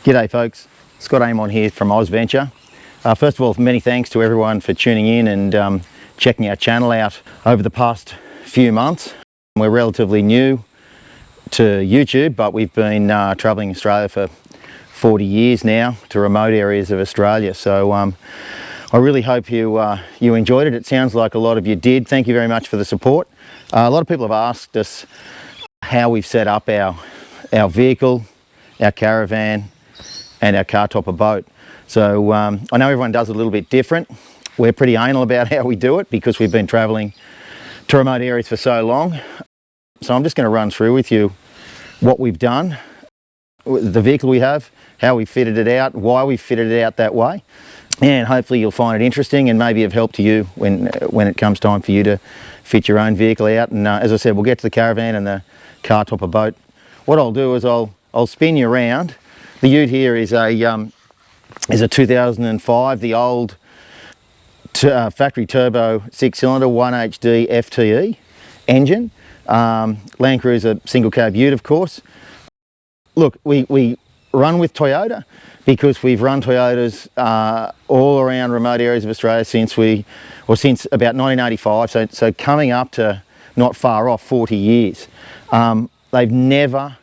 G'day folks, Scott Amon here from AusVenture. First of all, many thanks to everyone for tuning in and checking our channel out over the past few months. We're relatively new to YouTube, but we've been travelling Australia for 40 years now to remote areas of Australia. So I really hope you enjoyed it. It sounds like a lot of you did. Thank you very much for the support. A lot of people have asked us how we've set up our vehicle, our caravan and our car topper boat. So I know everyone does it a little bit different. We're pretty anal about how we do it because we've been travelling to remote areas for so long. So I'm just going to run through with you what we've done, the vehicle we have, how we fitted it out, why we fitted it out that way, and hopefully you'll find it interesting and maybe of help to you when it comes time for you to fit your own vehicle out. And as I said, we'll get to the caravan and the car topper boat. What I'll do is I'll spin you around. The ute here is a 2005, the old factory turbo 6-cylinder 1HD FTE engine. Landcruiser single cab ute, of course. Look, we run with Toyota because we've run Toyotas all around remote areas of Australia since about 1985. So coming up to not far off 40 years. They've never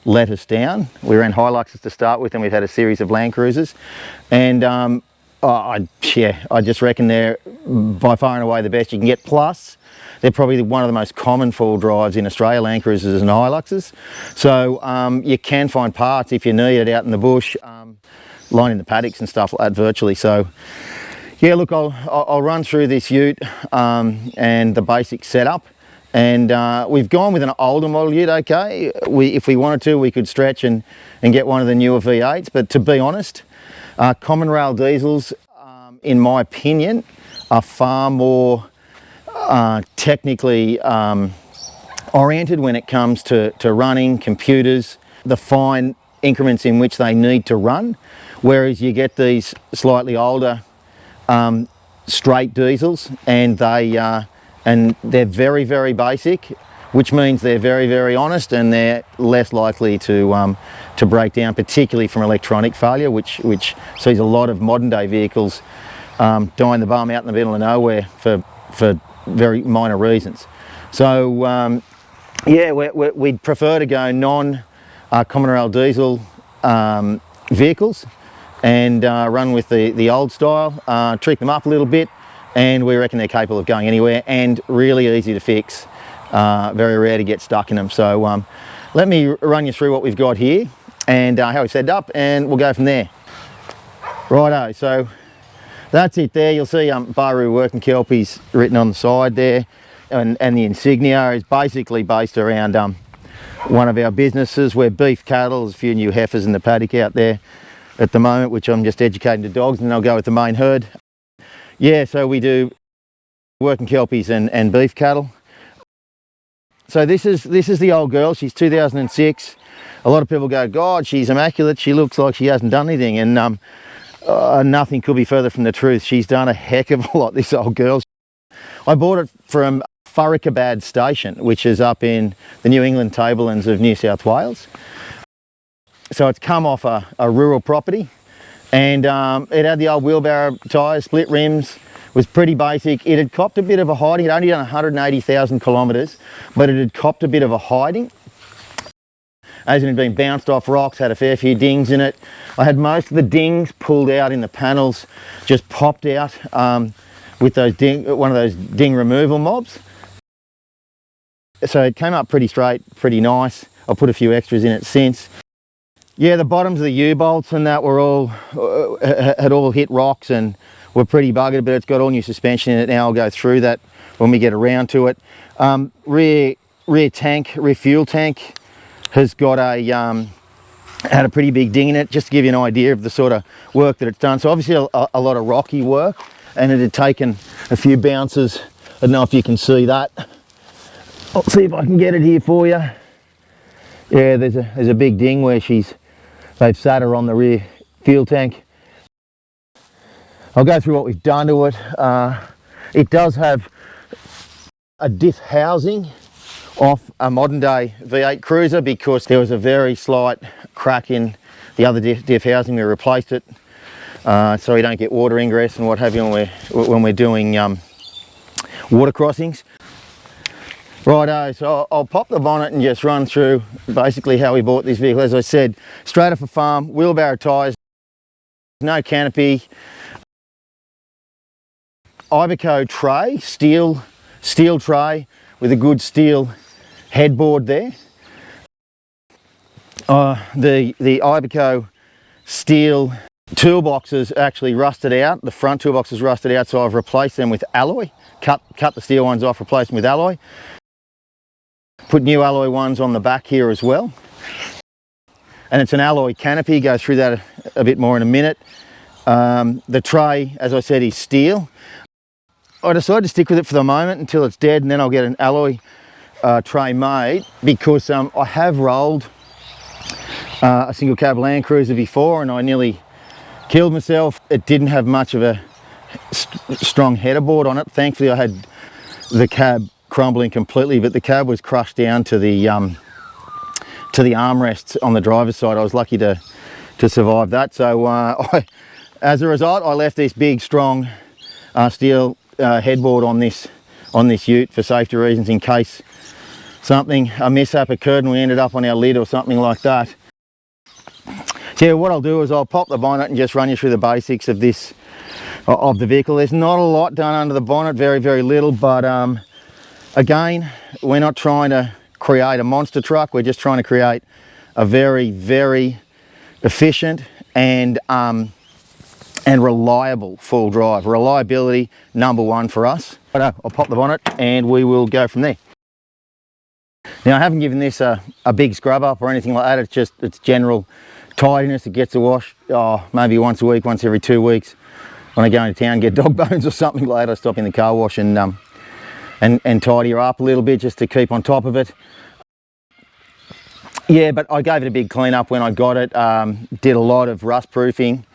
let us down. We ran Hiluxes to start with, and we've had a series of Landcruisers, and I just reckon they're by far and away the best you can get. Plus, they're probably one of the most common four-wheel drives in Australia, Landcruisers and Hiluxes. So you can find parts if you need it out in the bush, lining the paddocks and stuff like that virtually. So yeah, look, I'll run through this ute and the basic setup. And we've gone with an older model ute, okay. If we wanted to, we could stretch and get one of the newer V8s, but to be honest, common rail diesels, in my opinion, are far more technically oriented when it comes to running, computers, the fine increments in which they need to run, whereas you get these slightly older straight diesels and they're very, very basic, which means they're very, very honest and they're less likely to break down, particularly from electronic failure, which sees a lot of modern day vehicles dying the bum out in the middle of nowhere for very minor reasons. So yeah, we'd prefer to go non-common rail diesel vehicles and run with the old style, tweak them up a little bit, and we reckon they're capable of going anywhere and really easy to fix, very rare to get stuck in them. So let me run you through what we've got here and how we set it up, and we'll go from there. Righto, so that's it there. You'll see Baru Working Kelpies written on the side there, and the insignia is basically based around one of our businesses. We're beef cattle. There's a few new heifers in the paddock out there at the moment, which I'm just educating the dogs, and I'll go with the main herd. Yeah, so we do working kelpies and beef cattle. So this is the old girl. She's 2006. A lot of people go, God, she's immaculate. She looks like she hasn't done anything, and nothing could be further from the truth. She's done a heck of a lot, this old girl. I bought it from Furrikabad Station, which is up in the New England tablelands of New South Wales. So it's come off a rural property. And it had the old wheelbarrow tyres, split rims, was pretty basic. It had copped a bit of a hiding. It only done 180,000 kilometres, but it had copped a bit of a hiding. As it had been bounced off rocks, had a fair few dings in it. I had most of the dings pulled out in the panels, just popped out with those one of those ding removal mobs. So it came up pretty straight, pretty nice. I put a few extras in it since. Yeah, the bottoms of the U-bolts and that had all hit rocks and were pretty buggered, but it's got all new suspension in it now. I'll go through that when we get around to it. Rear fuel tank has got had a pretty big ding in it, just to give you an idea of the sort of work that it's done. So obviously a lot of rocky work, and it had taken a few bounces. I don't know if you can see that. I'll see if I can get it here for you. Yeah, there's a big ding where they've sat her on the rear fuel tank. I'll go through what we've done to it. It does have a diff housing off a modern day V8 Cruiser because there was a very slight crack in the other diff housing, we replaced it so we don't get water ingress and what have you when we're doing water crossings. Righto, so I'll pop the bonnet and just run through basically how we bought this vehicle. As I said, straight off a farm, wheelbarrow tyres, no canopy, Iveco tray, steel tray with a good steel headboard there. The Iveco steel toolboxes actually rusted out. The front toolboxes rusted out, so I've replaced them with alloy. Cut the steel ones off, replaced them with alloy. Put new alloy ones on the back here as well. And it's an alloy canopy, go through that a bit more in a minute. The tray, as I said, is steel. I decided to stick with it for the moment until it's dead, and then I'll get an alloy tray made, because I have rolled a single cab Landcruiser before and I nearly killed myself. It didn't have much of a strong header board on it. Thankfully I had the cab crumbling completely, but the cab was crushed down to the armrests on the driver's side. I was lucky to survive that. So as a result, I left this big strong steel headboard on this ute for safety reasons, in case a mishap occurred and we ended up on our lid or something like that. So yeah, what I'll do is I'll pop the bonnet and just run you through the basics of the vehicle. There's not a lot done under the bonnet, very, very little, but again, we're not trying to create a monster truck. We're just trying to create a very, very efficient and reliable full drive. Reliability, number one for us. I'll pop the bonnet and we will go from there. Now, I haven't given this a big scrub up or anything like that. It's general tidiness. It gets a wash maybe once a week, once every 2 weeks. When I go into town, get dog bones or something like that, I stop in the car wash and tidy her up a little bit just to keep on top of it. Yeah, but I gave it a big clean up when I got it. Did a lot of rust proofing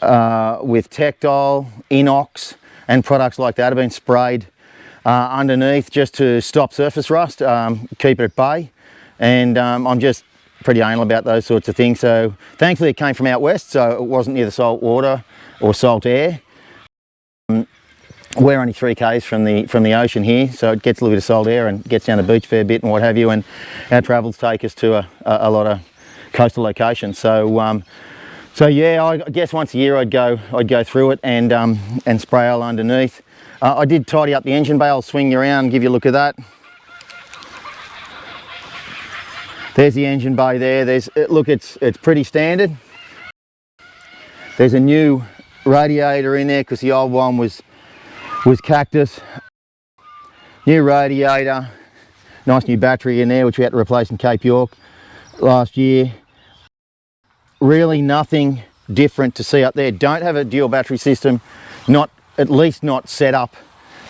with Tectile, Inox and products like that have been sprayed underneath just to stop surface rust, keep it at bay. And I'm just pretty anal about those sorts of things. So thankfully it came from out west, so it wasn't near the salt water or salt air. We're only 3 k's from the ocean here, so it gets a little bit of salt air and gets down the beach a fair bit and what have you, and our travels take us to a lot of coastal locations. So so yeah, I guess once a year I'd go through it and spray oil underneath. I did tidy up the engine bay. I'll swing you around and give you a look at that. There's the engine bay there. Look, it's pretty standard. There's a new radiator in there because the old one was cactus. New radiator, nice new battery in there, which we had to replace in Cape York last year. Really nothing different to see up there. Don't have a dual battery system, at least not set up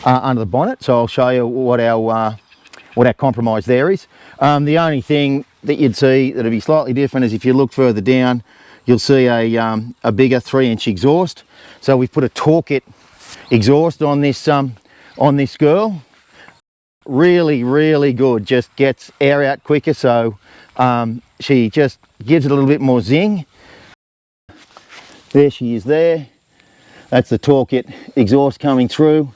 under the bonnet. So I'll show you what our compromise there is. The only thing that you'd see that'd be slightly different is if you look further down, you'll see a bigger 3-inch exhaust. So we've put a Toolkit exhaust on this girl. Really, really good. Just gets air out quicker, so she just gives it a little bit more zing. There she is there. That's the Toolkit exhaust coming through.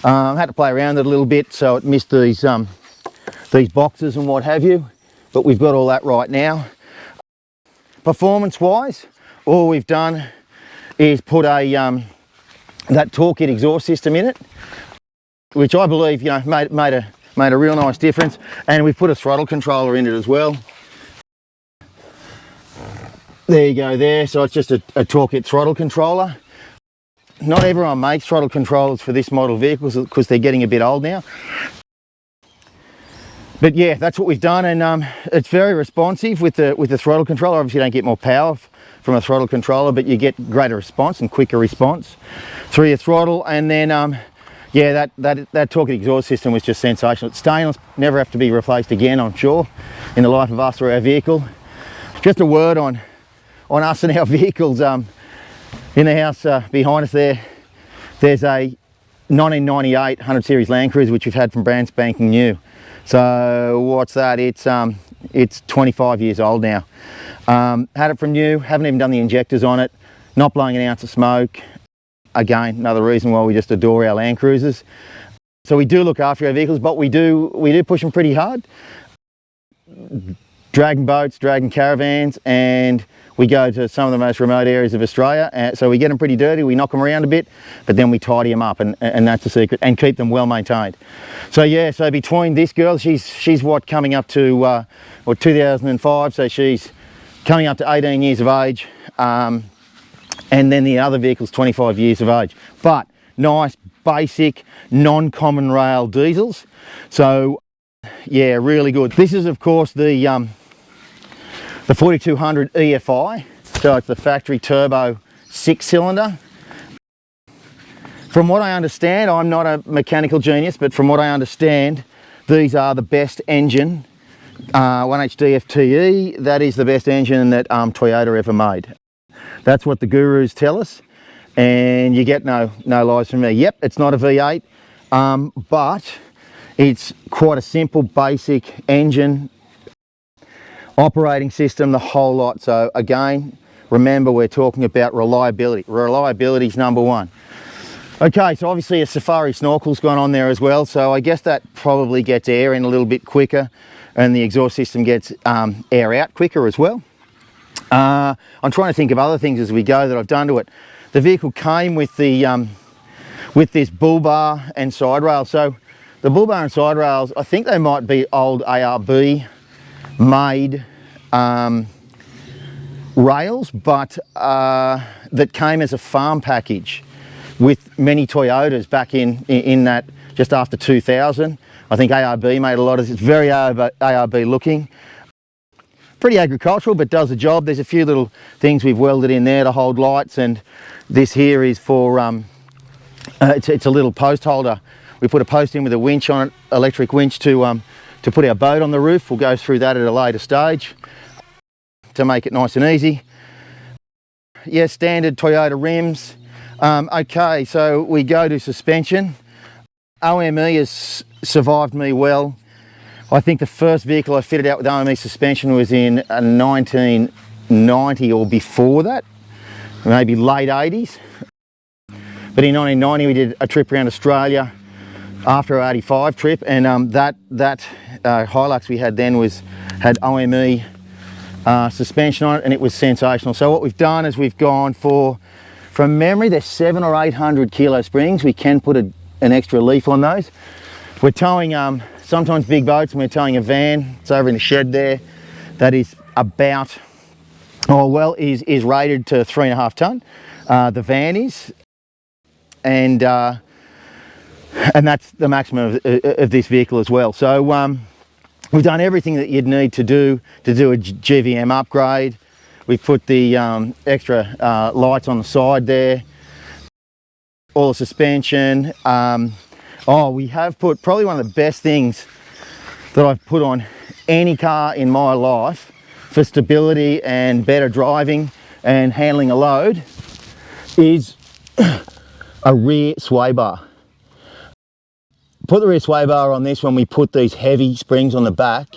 Had to play around it a little bit so it missed these boxes and what have you, but we've got all that right now. Performance wise, all we've done is put that Toolkit exhaust system in it, which I believe made a real nice difference, and we've put a throttle controller in it as well. There you go there. So it's just a Toolkit throttle controller. Not everyone makes throttle controllers for this model vehicles because they're getting a bit old now. But yeah, that's what we've done, and it's very responsive with the throttle controller. Obviously you don't get more power from a throttle controller, but you get greater response and quicker response through your throttle. And then yeah, that Toolkit exhaust system was just sensational. It's stainless, never have to be replaced again, I'm sure, in the life of us or our vehicle. Just a word on us and our vehicles. In the house behind us there's a 1998 100 series Landcruiser which we've had from brand spanking new. So what's that? It's It's 25 years old now. Had it from new, haven't even done the injectors on it, not blowing an ounce of smoke. Again, another reason why we just adore our Landcruisers. So we do look after our vehicles, but we do push them pretty hard. Dragging boats, dragging caravans, and we go to some of the most remote areas of Australia. So we get them pretty dirty, we knock them around a bit, but then we tidy them up, and that's the secret, and keep them well maintained. So yeah, so between this girl, she's what, coming up to 2005, so she's coming up to 18 years of age, and then the other vehicle's 25 years of age. But nice, basic, non-common rail diesels. So yeah, really good. This is of course the 4200 EFI, so it's the factory turbo 6-cylinder. From what I understand, I'm not a mechanical genius, but from what I understand, these are the best engine, 1HD FTE, that is the best engine that Toyota ever made. That's what the gurus tell us, and you get no lies from me. Yep, it's not a V8, but it's quite a simple, basic engine, operating system, the whole lot. So again, remember, we're talking about reliability. Reliability is number one. Okay, so obviously a safari snorkel's gone on there as well, so I guess that probably gets air in a little bit quicker, and the exhaust system gets air out quicker as well. I'm trying to think of other things as we go that I've done to it. The vehicle came with the with this bull bar and side rail. So the bull bar and side rails, I think they might be old ARB made rails, but that came as a farm package with many Toyotas back in that just after 2000. I think ARB made a lot of this. It's very ARB looking. Pretty agricultural, but does the job. There's a few little things we've welded in there to hold lights, and this here is for, it's a little post holder. We put a post in with a winch on it, electric winch to put our boat on the roof. We'll go through that at a later stage to make it nice and easy. Yeah, standard Toyota rims. Okay, so we go to suspension. OME has survived me well. I think the first vehicle I fitted out with OME suspension was in 1990 or before that, maybe late 80s. But in 1990 we did a trip around Australia after our 85 trip, and that Hilux we had then had OME suspension on it, and it was sensational. So what we've done is we've gone for, from memory, they're 700 or 800 kilo springs. We can put an extra leaf on those. We're towing sometimes big boats, and we're towing a van. It's over in the shed there. That is about, is rated to 3.5 ton. The van is, and that's the maximum of this vehicle as well. So we've done everything that you'd need to do a GVM upgrade. We've put the extra lights on the side there, all the suspension. We have put probably one of the best things that I've put on any car in my life for stability and better driving and handling a load is a rear sway bar. Put the rear sway bar on this when we put these heavy springs on the back,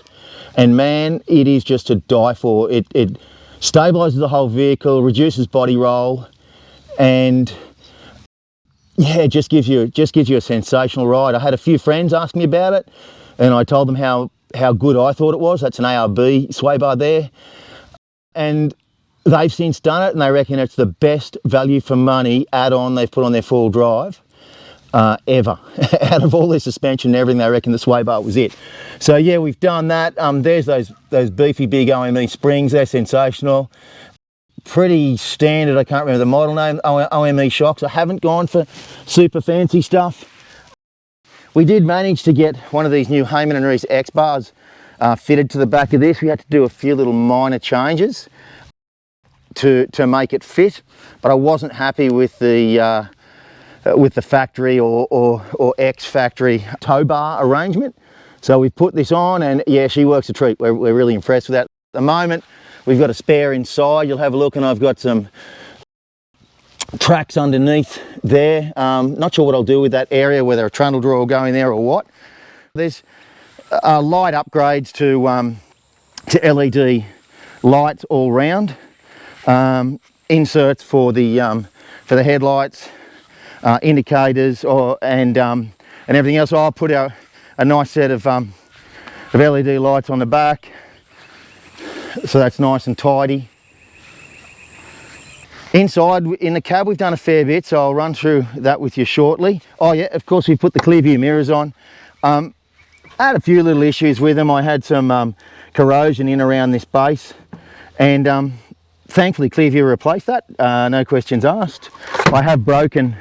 and man, it is just to die for. It stabilizes the whole vehicle, reduces body roll, and yeah, it just gives you a sensational ride. I had a few friends ask me about it, and I told them how good I thought it was. That's an ARB sway bar there, and they've since done it, and they reckon it's the best value for money add-on they've put on their four-wheel drive ever. Out of all their suspension and everything, they reckon the sway bar was it. So yeah, we've done that. There's those beefy big OME springs. They're sensational. Pretty standard, I can't remember the model name, OME shocks. I haven't gone for super fancy stuff. We did manage to get one of these new Hayman & Reese X bars fitted to the back of this. We had to do a few little minor changes to make it fit, but I wasn't happy with the factory or ex-factory tow bar arrangement. So we put this on, and yeah, she works a treat. We're really impressed with that. At the moment, we've got a spare inside. You'll have a look, and I've got some tracks underneath there. Not sure what I'll do with that area, whether a trundle drawer will go in there or what. There's light upgrades to LED lights all round, inserts for the headlights, indicators, and everything else. So I'll put a nice set of LED lights on the back, so that's nice and tidy. Inside in the cab we've done a fair bit, so I'll run through that with you shortly. Oh yeah, of course we put the clear view mirrors on. I had a few little issues with them. I had some corrosion in around this base, and thankfully Clearview replaced that, no questions asked. I have broken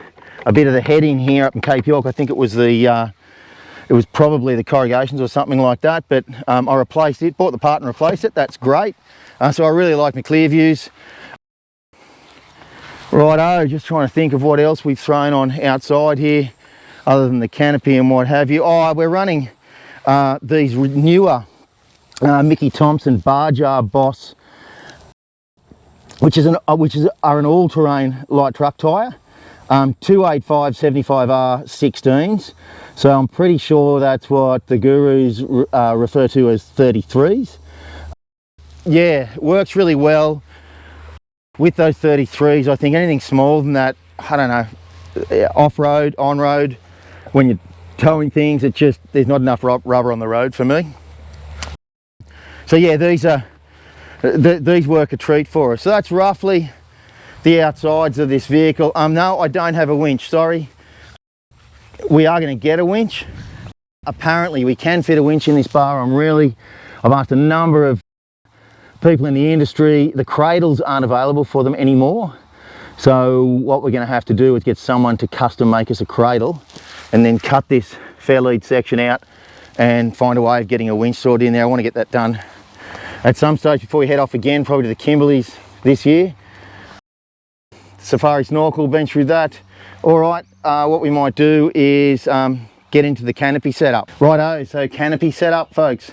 a bit of the heading here up in Cape York. I think it was probably the corrugations or something like that, but I replaced it, bought the part and replaced it. That's great. So I really like my Clearviews. Righto, just trying to think of what else we've thrown on outside here other than the canopy and what have you. Oh, we're running these newer Mickey Thompson bar jar Boss, which are an all-terrain light truck tyre, 285 75R 16s. So I'm pretty sure that's what the gurus refer to as 33s. Yeah, works really well with those 33s. I think anything smaller than that, I don't know, off-road, on-road, when you're towing things, there's not enough rubber on the road for me. So yeah, these work a treat for us. So that's roughly the outsides of this vehicle. No, I don't have a winch, sorry. We are going to get a winch. Apparently we can fit a winch in this bar. I've asked a number of people in the industry. The cradles aren't available for them anymore. So what we're going to have to do is get someone to custom make us a cradle and then cut this fair lead section out and find a way of getting a winch sorted in there. I want to get that done at some stage before we head off again, probably to the Kimberleys this year. Safari snorkel, been through that. All right, what we might do is get into the canopy setup. Righto, so canopy setup, folks.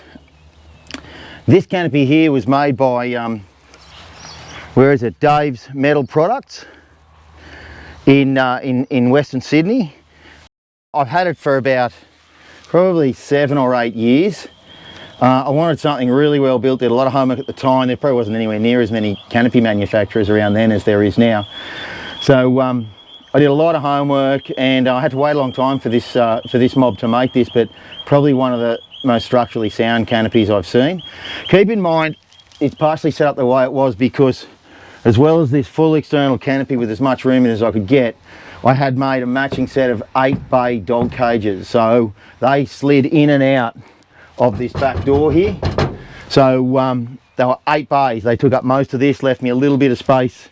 This canopy here was made by, Dave's Metal Products in Western Sydney. I've had it for about probably 7 or 8 years. I wanted something really well built. Did a lot of homework at the time. There probably wasn't anywhere near as many canopy manufacturers around then as there is now. So I did a lot of homework, and I had to wait a long time for this mob to make this, but probably one of the most structurally sound canopies I've seen. Keep in mind, it's partially set up the way it was because, as well as this full external canopy with as much room in as I could get, I had made a matching set of 8 bay dog cages. So they slid in and out of this back door here. So they were 8 bays. They took up most of this, left me a little bit of space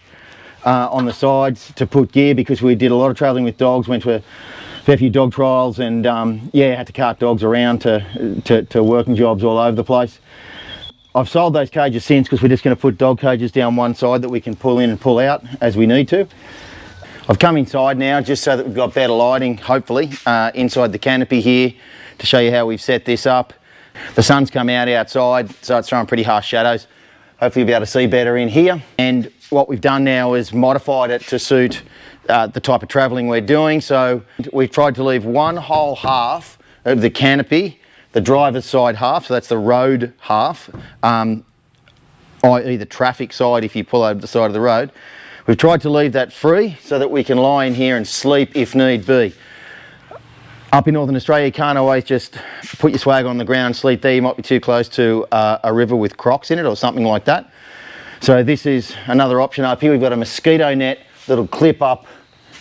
on the sides to put gear, because we did a lot of travelling with dogs, went to a fair few dog trials, and yeah, had to cart dogs around to working jobs all over the place. I've sold those cages since, because we're just going to put dog cages down one side that we can pull in and pull out as we need to. I've come inside now just so that we've got better lighting, hopefully, inside the canopy here, to show you how we've set this up. The sun's come out outside, so it's throwing pretty harsh shadows. Hopefully you'll be able to see better in here. And what we've done now is modified it to suit the type of travelling we're doing. So we've tried to leave one whole half of the canopy, the driver's side half, so that's the road half, i.e. the traffic side if you pull over the side of the road. We've tried to leave that free so that we can lie in here and sleep if need be. Up in Northern Australia, you can't always just put your swag on the ground and sleep there. You might be too close to a river with crocs in it or something like that. So this is another option up here. We've got a mosquito net that'll clip up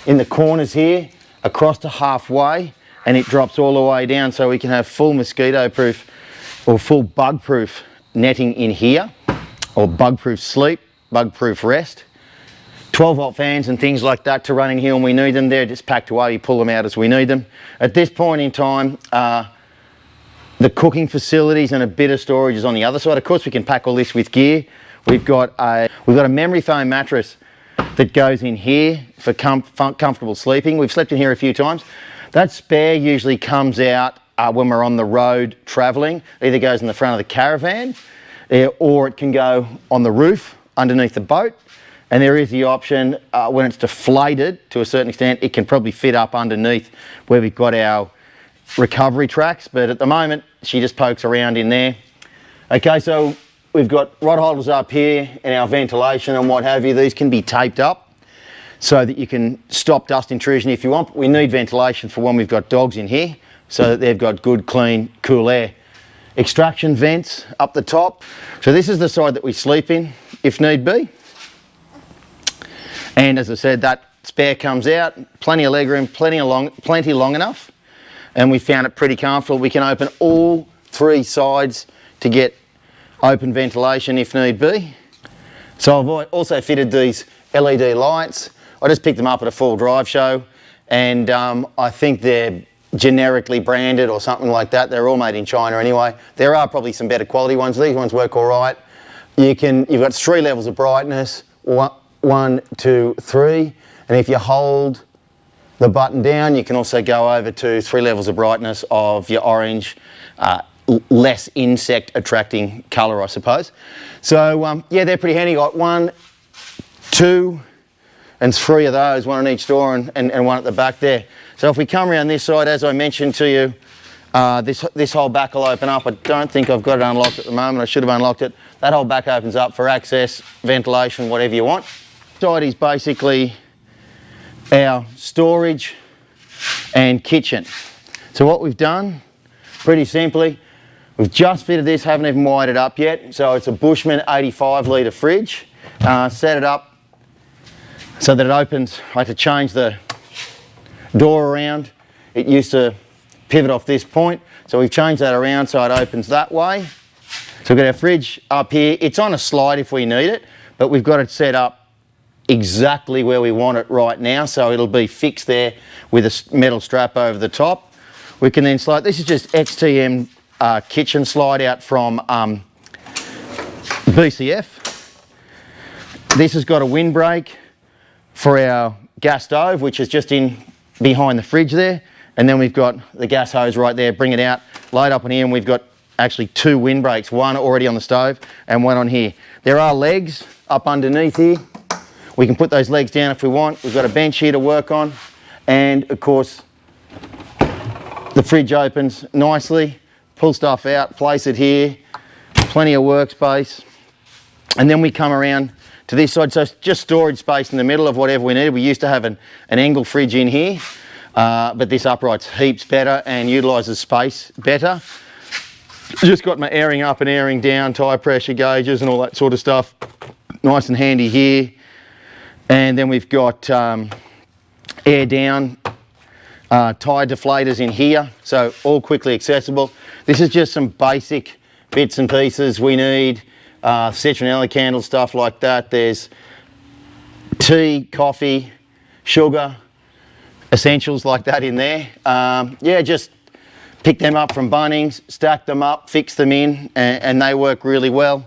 in the corners here, across to halfway, and it drops all the way down, so we can have full mosquito proof or full bug proof netting in here, or bug proof sleep, bug proof rest. 12 volt fans and things like that to run in here when we need them. They're just packed away, you pull them out as we need them. At this point in time, the cooking facilities and a bit of storage is on the other side. Of course, we can pack all this with gear. We've got a memory foam mattress that goes in here for comfortable sleeping. We've slept in here a few times. That spare usually comes out when we're on the road travelling. It either goes in the front of the caravan, or it can go on the roof underneath the boat. And there is the option, when it's deflated to a certain extent, it can probably fit up underneath where we've got our recovery tracks. But at the moment, she just pokes around in there. Okay, so we've got rod holders up here and our ventilation and what have you. These can be taped up so that you can stop dust intrusion if you want. But we need ventilation for when we've got dogs in here so that they've got good, clean, cool air. Extraction vents up the top. So this is the side that we sleep in if need be. And as I said, that spare comes out, plenty of legroom, plenty long enough. And we found it pretty comfortable. We can open all three sides to get open ventilation if need be. So I've also fitted these LED lights. I just picked them up at a full drive show, and I think they're generically branded or something like that. They're all made in China anyway. There are probably some better quality ones. These ones work all right. You've got 3 levels of brightness, 1, 2, 3, and if you hold the button down, you can also go over to 3 levels of brightness of your orange, less insect attracting colour, I suppose. So yeah, they're pretty handy. Got 1, 2 and 3 of those, one on each door and one at the back there. So if we come around this side, as I mentioned to you, this whole back will open up. I don't think I've got it unlocked at the moment. I should have unlocked it. That whole back opens up for access, ventilation, whatever you want. This side is basically our storage and kitchen. So what we've done, pretty simply, we've just fitted this, haven't even wired it up yet. So it's a Bushman 85 litre fridge. Set it up so that it opens. I had to change the door around. It used to pivot off this point. So we've changed that around so it opens that way. So we've got our fridge up here. It's on a slide if we need it, but we've got it set up exactly where we want it right now. So it'll be fixed there with a metal strap over the top. We can then slide, this is just XTM kitchen slide out from BCF. This has got a windbreak for our gas stove, which is just in behind the fridge there. And then we've got the gas hose right there, bring it out, load up on here, and we've got actually 2 windbreaks, one already on the stove and one on here. There are legs up underneath here. We can put those legs down if we want. We've got a bench here to work on. And of course, the fridge opens nicely, pull stuff out, place it here, plenty of workspace. And then we come around to this side, so it's just storage space in the middle of whatever we need. We used to have an angle fridge in here, but this upright's heaps better and utilises space better. Just got my airing up and airing down, tyre pressure gauges and all that sort of stuff. Nice and handy here. And then we've got air down, tyre deflators in here, so all quickly accessible. This is just some basic bits and pieces we need. Citronella candle, stuff like that. There's tea, coffee, sugar, essentials like that in there. Yeah, just pick them up from Bunnings, stack them up, fix them in, and they work really well.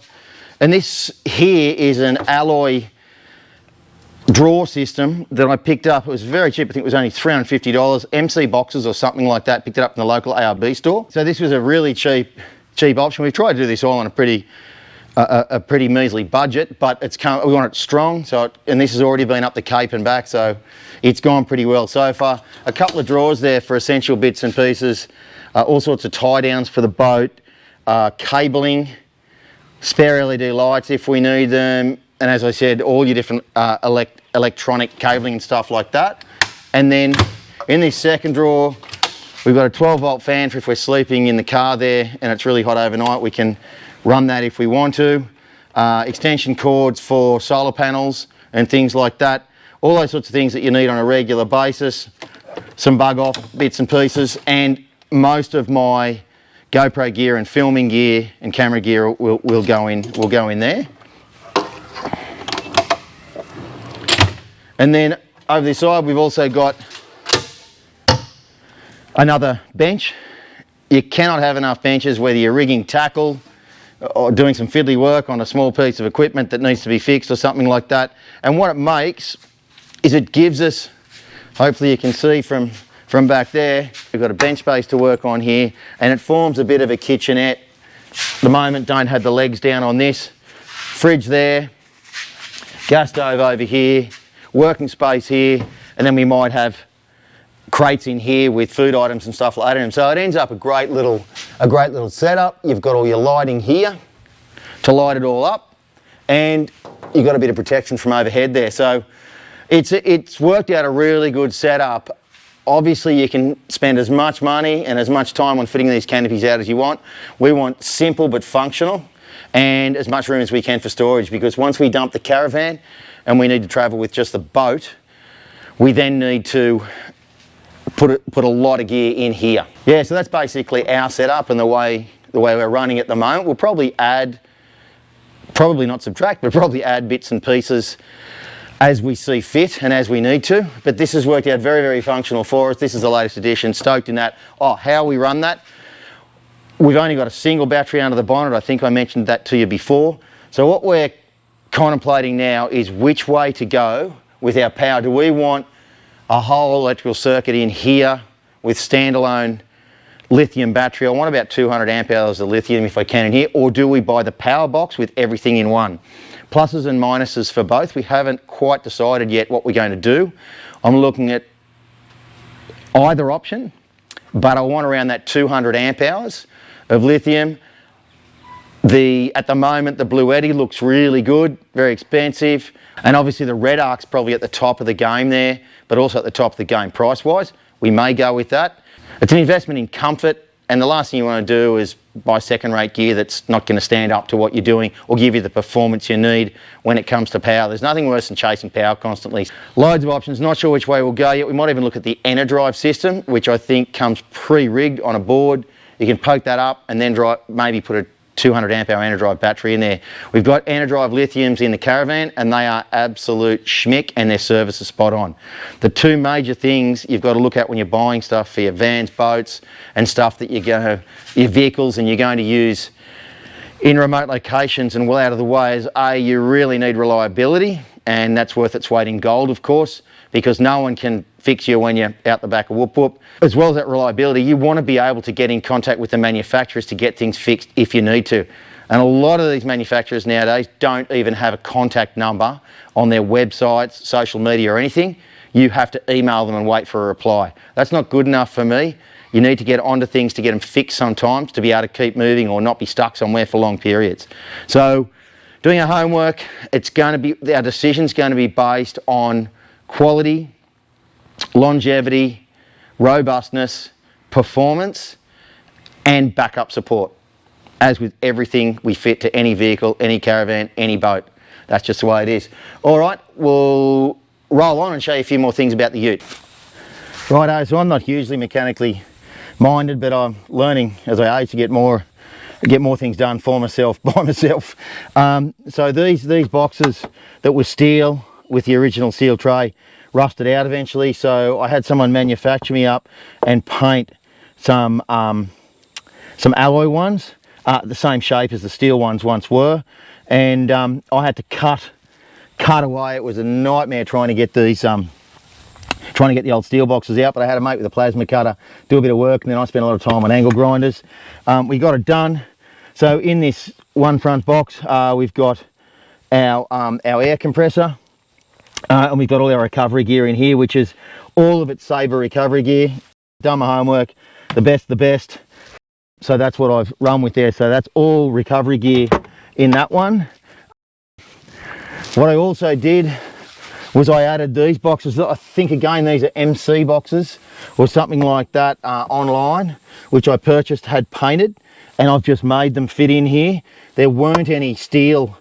And this here is an alloy drawer system that I picked up. It was very cheap. I think it was only $350. MC Boxes or something like that. Picked it up in the local ARB store. So this was a really cheap option. We've tried to do this all on a pretty measly budget, but we want it strong. And this has already been up the Cape and back, so it's gone pretty well so far. A couple of drawers there for essential bits and pieces, all sorts of tie downs for the boat, cabling, spare LED lights if we need them, and as I said, all your different electronic cabling and stuff like that. And then in this second drawer, we've got a 12-volt fan for if we're sleeping in the car there and it's really hot overnight, we can run that if we want to. Extension cords for solar panels and things like that. All those sorts of things that you need on a regular basis. Some bug off bits and pieces, and most of my GoPro gear and filming gear and camera gear will go in there. And then over this side, we've also got another bench. You cannot have enough benches, whether you're rigging tackle or doing some fiddly work on a small piece of equipment that needs to be fixed or something like that. And what it makes is it gives us, hopefully you can see from back there, we've got a bench space to work on here, and it forms a bit of a kitchenette. At the moment, don't have the legs down on this. Fridge there, gas stove over here, working space here, and then we might have crates in here with food items and stuff like that in them. So it ends up a great little setup. You've got all your lighting here. to light it all up, and you've got a bit of protection from overhead there. So it's worked out a really good setup. Obviously you can spend as much money and as much time on fitting these canopies out as you want. We want simple but functional, and as much room as we can for storage, because once we dump the caravan and we need to travel with just the boat, we then need to put a lot of gear in here. Yeah, so that's basically our setup and the way we're running at the moment. We'll probably add, probably not subtract, but probably add bits and pieces as we see fit and as we need to. But this has worked out very, very functional for us. This is the latest edition. Stoked in that. Oh, how we run that. We've only got a single battery under the bonnet. I think I mentioned that to you before. So what we're contemplating now is which way to go with our power. Do we want a whole electrical circuit in here with standalone lithium battery? I want about 200 amp hours of lithium if I can in here, or do we buy the power box with everything in one? Pluses and minuses for both. We haven't quite decided yet what we're going to do. I'm looking at either option, but I want around that 200 amp hours of lithium. At the moment, the Blue Eddy looks really good, very expensive, and obviously the Red Arc's probably at the top of the game there, but also at the top of the game price-wise. We may go with that. It's an investment in comfort, and the last thing you want to do is buy second-rate gear that's not going to stand up to what you're doing or give you the performance you need when it comes to power. There's nothing worse than chasing power constantly. Loads of options, not sure which way we'll go yet. We might even look at the EnerDrive system, which I think comes pre-rigged on a board. You can poke that up and then maybe put a 200 amp hour EnerDrive battery in there. We've got EnerDrive lithiums in the caravan, and they are absolute schmick, and their service is spot on. The two major things you've got to look at when you're buying stuff for your vans, boats, and stuff that your vehicles and you're going to use in remote locations and well out of the way is A, you really need reliability, and that's worth its weight in gold, of course, because no one can fix you when you're out the back of whoop whoop. As well as that reliability, you want to be able to get in contact with the manufacturers to get things fixed if you need to. And a lot of these manufacturers nowadays don't even have a contact number on their websites, social media or anything. You have to email them and wait for a reply. That's not good enough for me. You need to get onto things to get them fixed sometimes to be able to keep moving or not be stuck somewhere for long periods. So doing our homework, our decision's going to be based on quality, longevity, robustness, performance, and backup support. As with everything we fit to any vehicle, any caravan, any boat. That's just the way it is. All right, we'll roll on and show you a few more things about the ute. Righto, so I'm not hugely mechanically minded, but I'm learning as I age to get more things done for myself, by myself. So these boxes that were steel with the original steel tray rusted out eventually, so I had someone manufacture me up and paint some alloy ones, the same shape as the steel ones once were, and I had to cut away. It was a nightmare trying to get these trying to get the old steel boxes out, but I had a mate with a plasma cutter do a bit of work, and then I spent a lot of time on angle grinders. We got it done. So in this one front box, we've got our air compressor, and we've got all our recovery gear in here, which is all of its Sabre recovery gear. Done my homework, the best. So that's what I've run with there. So that's all recovery gear in that one. What I also did was I added these boxes. I think again these are MC boxes or something like that online, which I purchased, had painted, and I've just made them fit in here. There weren't any steel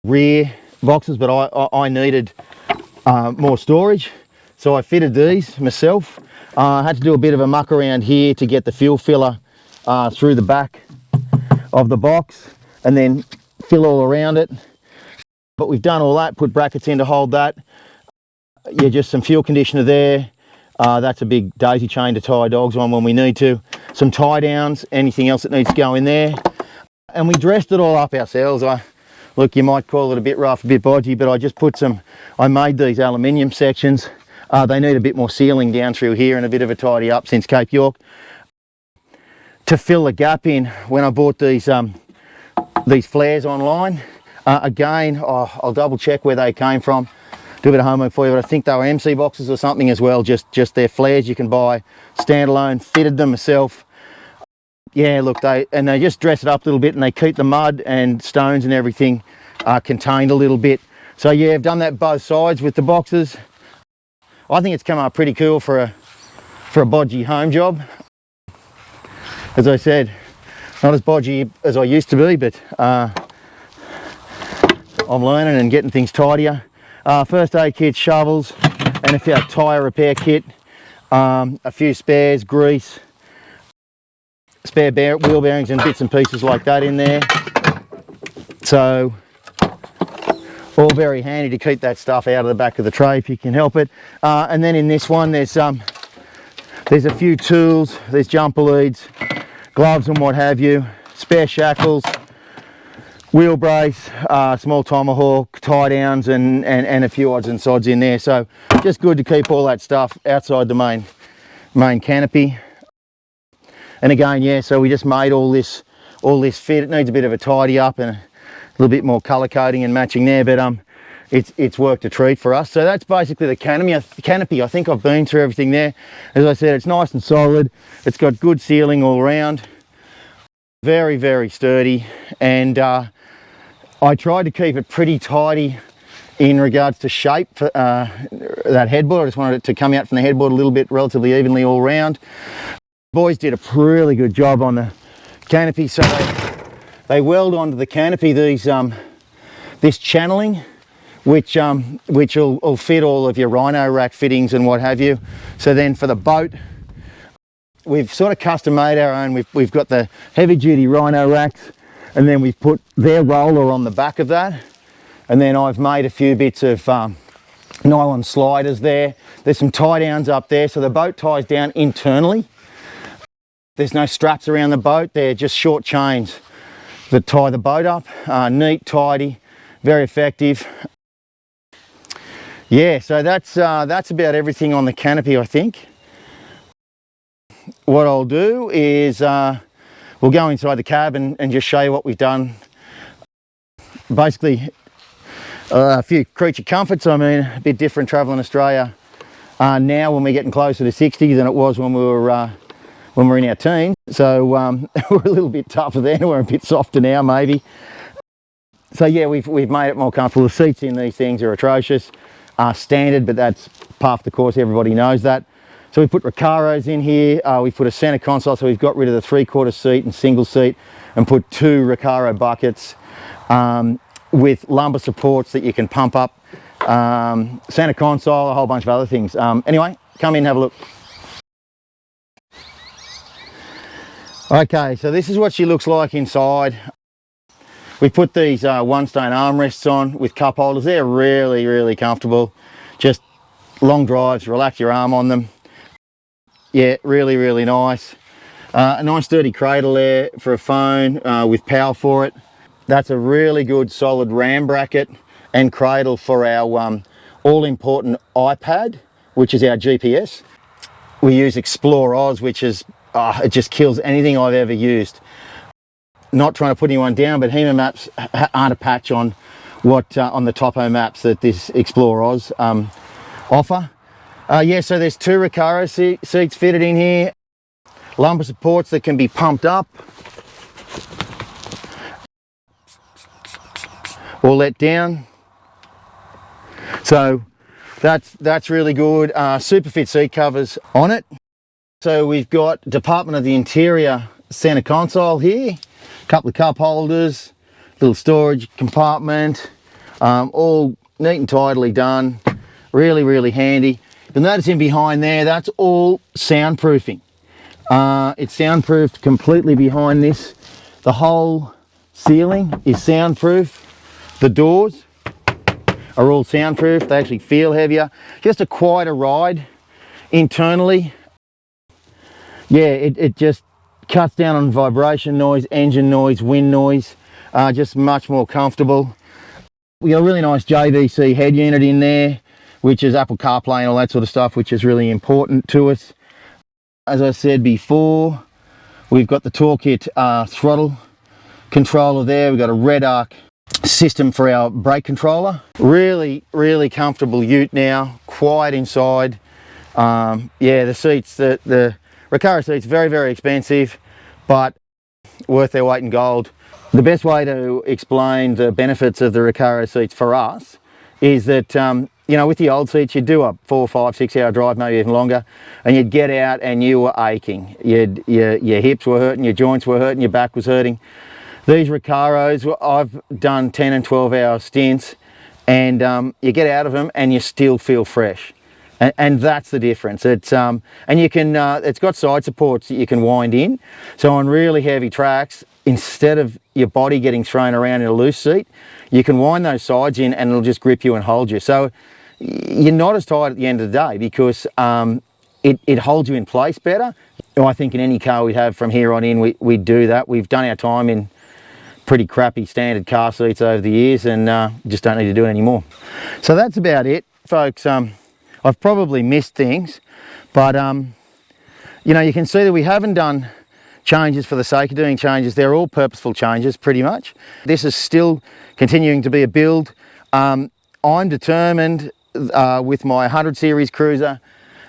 rear boxes, but I needed more storage, so I fitted these myself. I had to do a bit of a muck around here to get the fuel filler through the back of the box and then fill all around it. But we've done all that, put brackets in to hold that. Yeah, just some fuel conditioner there. That's a big daisy chain to tie dogs on when we need to. Some tie downs, anything else that needs to go in there. And we dressed it all up ourselves. Look, you might call it a bit rough, a bit bodgy, but I made these aluminium sections. They need a bit more sealing down through here and a bit of a tidy up since Cape York. To fill the gap in, when I bought these flares online, again, I'll double check where they came from, do a bit of homework for you, but I think they were MC boxes or something as well, just their flares you can buy standalone. Fitted them myself, Yeah, look, they just dress it up a little bit, and they keep the mud and stones and everything contained a little bit. So yeah, I've done that both sides with the boxes. I think it's come up pretty cool for a bodgy home job. As I said, not as bodgy as I used to be, but I'm learning and getting things tidier. First aid kit, shovels, and a few tyre repair kit, a few spares, grease, spare wheel bearings and bits and pieces like that in there. So all very handy to keep that stuff out of the back of the tray if you can help it. And then in this one there's a few tools, there's jumper leads, gloves and what have you, spare shackles, wheel brace, small tomahawk, tie downs and a few odds and sods in there. So just good to keep all that stuff outside the main canopy. And again, yeah, so we just made all this fit. It needs a bit of a tidy up and a little bit more colour coding and matching there, but it's worked a treat for us. So that's basically the canopy. I think I've been through everything there. As I said, it's nice and solid. It's got good sealing all around. Very, very sturdy. And I tried to keep it pretty tidy in regards to shape for that headboard. I just wanted it to come out from the headboard a little bit relatively evenly all around. Boys did a really good job on the canopy, so they weld onto the canopy this channeling, which will fit all of your rhino rack fittings and what have you. So then for the boat, we've sort of custom made our own. We've got the heavy duty rhino racks, and then we've put their roller on the back of that, and then I've made a few bits of nylon sliders there. There's some tie downs up there, so the boat ties down internally. There's no straps around the boat, they're just short chains that tie the boat up. Neat, tidy, very effective. Yeah, so that's about everything on the canopy, I think. What I'll do is we'll go inside the cab and just show you what we've done. Basically, a few creature comforts. I mean, a bit different travelling Australia now when we're getting closer to 60 than it was when we were in our teens. So we're a little bit tougher then, we're a bit softer now maybe. So yeah, we've made it more comfortable. The seats in these things are atrocious, standard, but that's par for the course, everybody knows that. So we put Recaros in here, we put a centre console, so we've got rid of the 3/4 seat and single seat and put 2 Recaro buckets with lumbar supports that you can pump up, centre console, a whole bunch of other things. Anyway, come in and have a look. Okay, so this is what she looks like inside. We put these one stone armrests on with cup holders. They're really, really comfortable. Just long drives, relax your arm on them. Yeah, really, really nice. A nice sturdy cradle there for a phone with power for it. That's a really good solid RAM bracket and cradle for our all-important iPad, which is our GPS. We use Explore Oz, which is, it just kills anything I've ever used. Not trying to put anyone down, but HEMA maps aren't a patch on what on the Topo maps that this Explore Oz offer. Yeah, so there's 2 Recaro seats fitted in here, lumbar supports that can be pumped up or let down. So that's really good. Super fit seat covers on it. So we've got Department of the Interior centre console here, a couple of cup holders, little storage compartment, all neat and tidily done. Really, really handy. You'll notice in behind there, that's all soundproofing. It's soundproofed completely behind this. The whole ceiling is soundproof. The doors are all soundproof. They actually feel heavier. Just a quieter ride internally. Yeah, it just cuts down on vibration noise, engine noise, wind noise, just much more comfortable. We got a really nice JVC head unit in there, which is Apple CarPlay and all that sort of stuff, which is really important to us. As I said before, we've got the toolkit throttle controller there. We've got a red arc system for our brake controller. Really, really comfortable ute now, quiet inside. Yeah, the seats, the Recaro seats, very, very expensive, but worth their weight in gold. The best way to explain the benefits of the Recaro seats for us is that, you know, with the old seats, you'd do a 4, 5, 6 hour drive, maybe even longer, and you'd get out and you were aching. Your hips were hurting, your joints were hurting, your back was hurting. These Recaros, I've done 10 and 12 hour stints, and you get out of them and you still feel fresh. And that's the difference. It's and you can it's got side supports that you can wind in. So on really heavy tracks, instead of your body getting thrown around in a loose seat, you can wind those sides in and it'll just grip you and hold you. So you're not as tired at the end of the day because it holds you in place better. I think in any car we'd have from here on in, we do that. We've done our time in pretty crappy standard car seats over the years, and just don't need to do it anymore. So that's about it, folks. I've probably missed things, but you know, you can see that we haven't done changes for the sake of doing changes. They're all purposeful changes pretty much. This is still continuing to be a build. I'm determined with my 100 series cruiser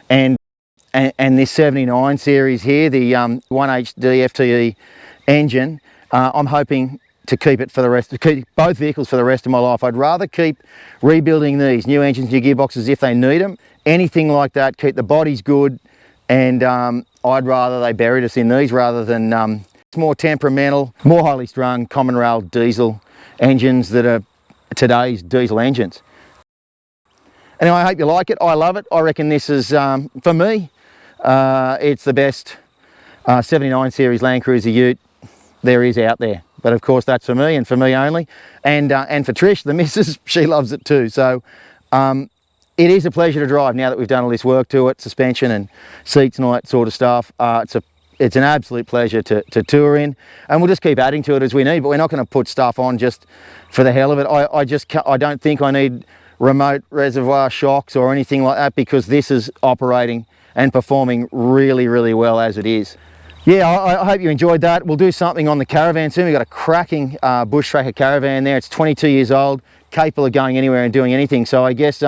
and this 79 series here, the 1HD FTE engine, I'm hoping to keep it for the rest, keep both vehicles for the rest of my life. I'd rather keep rebuilding these new engines, new gearboxes if they need them, anything like that, keep the bodies good, and I'd rather they buried us in these rather than it's more temperamental, more highly strung common rail diesel engines that are today's diesel engines. Anyway, I hope you like it. I love it. I reckon this is, for me, it's the best 79 series Landcruiser ute there is out there. But of course that's for me and for me only, and for Trish, the missus, she loves it too. So it is a pleasure to drive now that we've done all this work to it, suspension and seats and all that sort of stuff. It's an absolute pleasure to tour in, and we'll just keep adding to it as we need, but we're not going to put stuff on just for the hell of it. I don't think I need remote reservoir shocks or anything like that, because this is operating and performing really, really well as it is. Yeah, I hope you enjoyed that. We'll do something on the caravan soon. We've got a cracking bush tracker caravan there. It's 22 years old, capable of going anywhere and doing anything. So I guess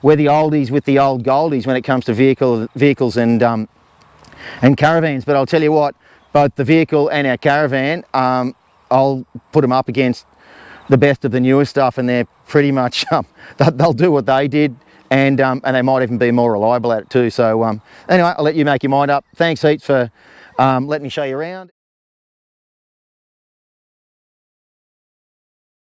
we're the oldies with the old goldies when it comes to vehicles and caravans. But I'll tell you what, both the vehicle and our caravan, I'll put them up against the best of the newer stuff, and they're pretty much, they'll do what they did, and they might even be more reliable at it too. So anyway, I'll let you make your mind up. Thanks heaps for letting me show you around.